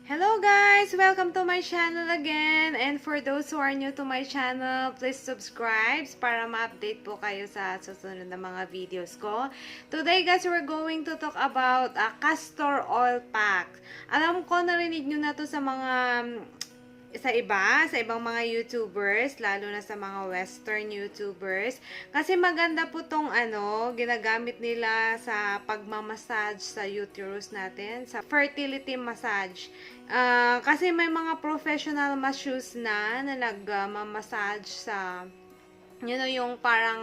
Hello guys! Welcome to my channel again. And for those who are new to my channel, please subscribe para ma-update po kayo sa susunod na mga videos ko. Today guys, we're going to talk about a castor oil pack. Alam ko narinig nyo na to sa mga sa ibang mga YouTubers, lalo na sa mga Western YouTubers. Kasi maganda po tong ginagamit nila sa pagmamassage sa uterus natin, sa fertility massage. Kasi may mga professional masseuse na nagmamassage sa, yung parang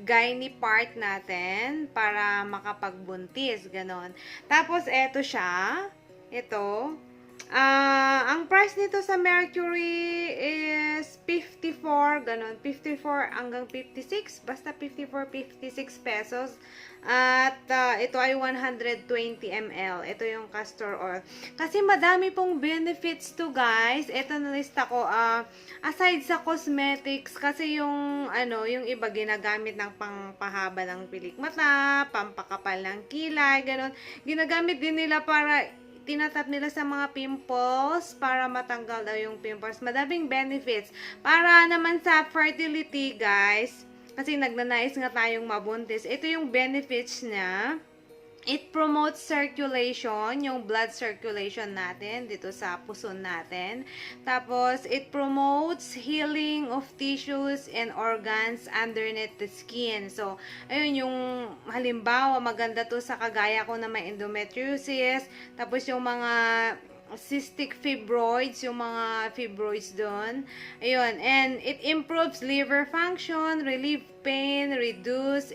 gynae part natin para makapagbuntis, ganon. Tapos, eto siya. Ito. Ang price nito sa Mercury is 54, ganon, 54 hanggang 56, basta 54, 56 pesos. At ito ay 120 ml. Ito yung castor oil. Kasi madami pong benefits to guys. Ito nalista ko, aside sa cosmetics, kasi yung iba ginagamit ng pangpahaba ng pilik mata, pampakapal ng kilay, ganon. Ginagamit din nila para tinatap nila sa mga pimples para matanggal daw yung pimples. Madaming benefits. Para naman sa fertility, guys, kasi nagnanais nga tayong mabuntis, ito yung benefits niya. It promotes circulation, yung blood circulation natin dito sa puso natin. Tapos, it promotes healing of tissues and organs underneath the skin. So, ayun yung halimbawa, maganda to sa kagaya ko na may endometriosis. Tapos, yung mga cystic fibroids, yung mga fibroids doon. Ayun, and it improves liver function, relieve pain, reduce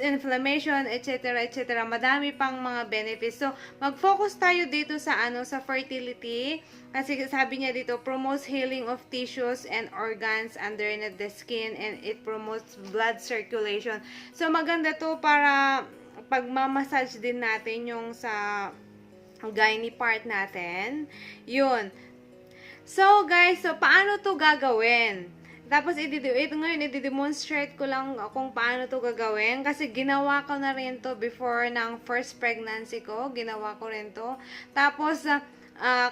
inflammation, etc., etc. Madami pang mga benefits. So, mag-focus tayo dito sa sa fertility. Kasi sabi niya dito, promotes healing of tissues and organs underneath the skin, and it promotes blood circulation. So, maganda to para pagmamassage din natin yung sa gynae part natin. Yun. So, guys, paano to gagawin? Tapos, ngayon, i-demonstrate ko lang kung paano to gagawin. Kasi, ginawa ko na rin to before ng first pregnancy ko. Ginawa ko rin to. Tapos,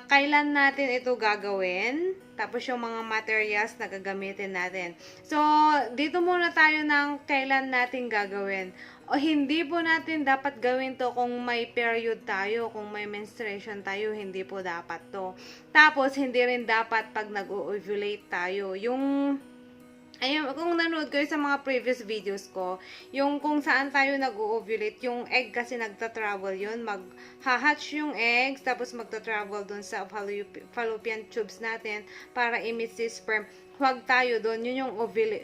kailan natin ito gagawin? Tapos, yung mga materials na gagamitin natin. So, dito muna tayo ng kailan natin gagawin. O, hindi po natin dapat gawin to kung may period tayo, kung may menstruation tayo, hindi po dapat to. Tapos, hindi rin dapat pag nag-ovulate tayo. Ayun, kung nanood kayo sa mga previous videos ko, yung kung saan tayo nag-ovulate, yung egg kasi nagta-travel yun, mag-hatch yung eggs, tapos magta-travel dun sa fallopian tubes natin para emit si sperm. Huwag tayo doon, yun yung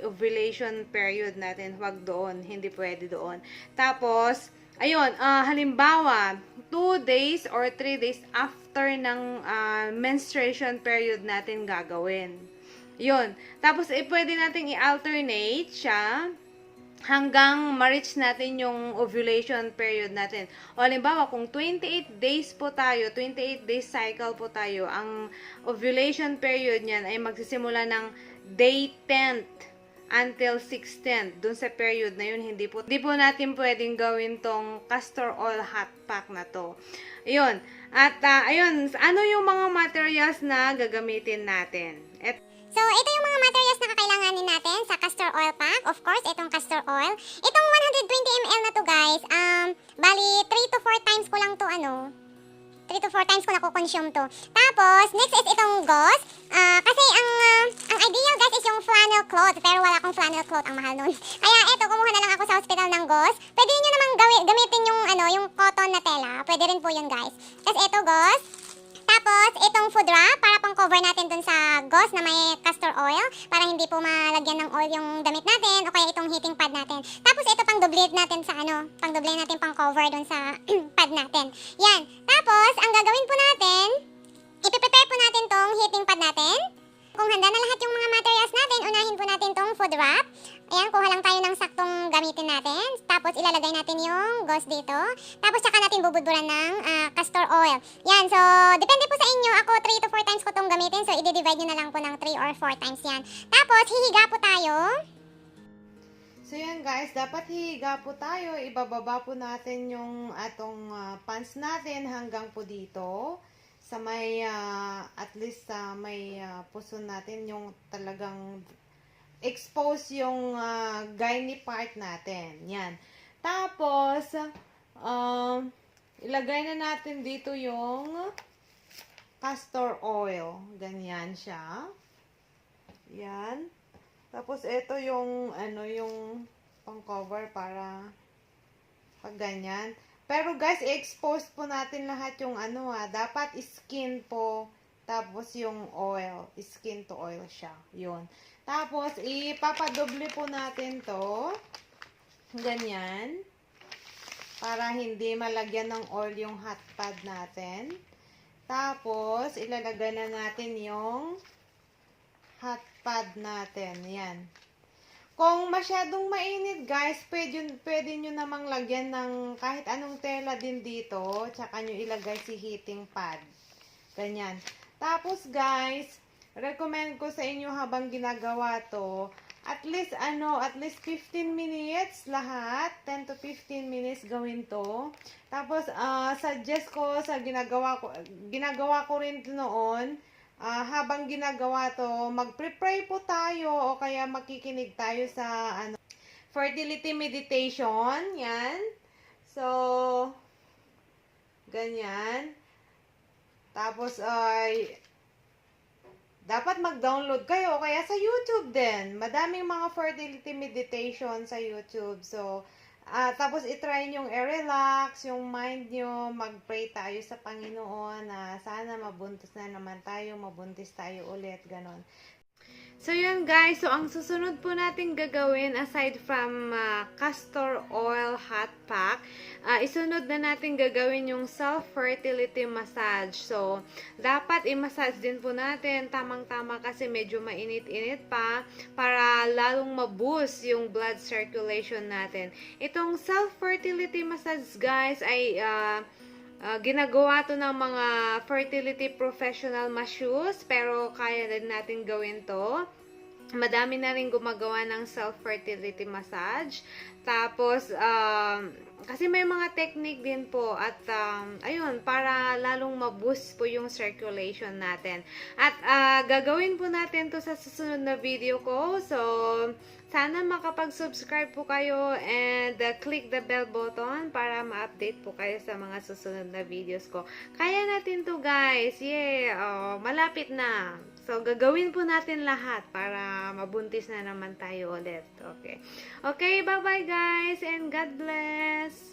ovulation period natin, huwag doon, hindi pwede doon. Tapos, ayun, halimbawa, 2 days or 3 days after ng menstruation period natin gagawin. Yun. Tapos, pwede nating i-alternate siya hanggang ma-reach natin yung ovulation period natin. O, halimbawa, kung 28 days po tayo, 28 days cycle po tayo, ang ovulation period niyan ay magsisimula ng day 10th until 16th. Dun sa period na yun, hindi po natin pwedeng gawin tong castor oil hot pack na to. Ayun. At, ayun, ano yung mga materials na gagamitin natin? So, ito yung mga materials na kakailanganin natin sa castor oil pack. Of course, itong castor oil. Itong 120 ml na to, guys, bali, 3 to 4 times ko lang to, 3 to 4 times ko nakukonsume to. Tapos, next is itong gauze. Kasi ang ideal, guys, is yung flannel cloth. Pero wala akong flannel cloth, ang mahal nun. Kaya ito, kumuha na lang ako sa hospital ng gauze. Pwede nyo namang gamitin yung, yung cotton na tela. Pwede rin po yun, guys. Tapos, ito, gauze. Tapos, itong food wrap, para pang cover natin dun sa gauze na may castor oil, para hindi po malagyan ng oil yung damit natin, o kaya itong heating pad natin. Tapos, ito pang doble natin sa pang doble natin pang cover dun sa pad natin. Yan. Tapos, ang gagawin po natin, ipiprepare po natin tong heating pad natin. Kung handa na lahat yung mga materials natin, unahin po natin tong food wrap. Ayan, kuha lang tayo ng saktong gamitin natin. Tapos, ilalagay natin yung gauze dito. Tapos, saka natin bubudburan ng castor oil. Yan, so, depende po sa inyo. Ako, 3 to 4 times ko tong gamitin. So, i-divide nyo na lang po ng 3 or 4 times yan. Tapos, hihiga po tayo. So yan guys, dapat hihiga po tayo. Ibababa po natin yung atong pants natin hanggang po dito. Sa may, at least sa may puso natin yung talagang expose yung gynae part natin. Yan. Tapos, ilagay na natin dito yung castor oil. Ganyan siya. Yan. Tapos, ito yung, yung pang-cover para pag ganyan. Pero guys, i-expose po natin lahat yung dapat skin po, tapos yung oil, skin to oil siya. Yun. Tapos, ipapadoble po natin to. Ganyan. Para hindi malagyan ng oil yung hot pad natin. Tapos, ilalagay na natin yung hot pad natin. Yan. Kung masyadong mainit, guys, pwede nyo namang lagyan ng kahit anong tela din dito. Tsaka nyo ilagay si heating pad. Ganyan. Tapos, guys, recommend ko sa inyo habang ginagawa to, at least 15 minutes lahat. 10 to 15 minutes gawin to. Tapos, suggest ko sa ginagawa ko rin noon, habang ginagawa to, mag-pray po tayo o kaya makikinig tayo sa fertility meditation. Yan. So, ganyan. Tapos, dapat mag-download kayo o kaya sa YouTube din. Madaming mga fertility meditation sa YouTube. So, tapos itry nyong i-relax yung mind nyo, mag-pray tayo sa Panginoon na sana mabuntis na naman tayo, mabuntis tayo ulit, ganon. So yun guys, so ang susunod po natin gagawin aside from castor oil hot pack, isunod na natin gagawin yung self-fertility massage. So, dapat i-massage din po natin tamang-tama kasi medyo mainit-init pa para lalong ma-boost yung blood circulation natin. Itong self-fertility massage guys ay ginagawa to ng mga fertility professional masseuse, pero kaya din natin gawin to. Madami na rin gumagawa ng self-fertility massage. Tapos, kasi may mga technique din po at ayun, para lalong ma-boost po yung circulation natin. At gagawin po natin to sa susunod na video ko. So, sana makapag-subscribe po kayo and click the bell button para ma-update po kayo sa mga susunod na videos ko. Kaya natin to guys. Yeah, malapit na. So, gagawin po natin lahat para mabuntis na naman tayo ulit. Okay. Okay, bye-bye guys and God bless!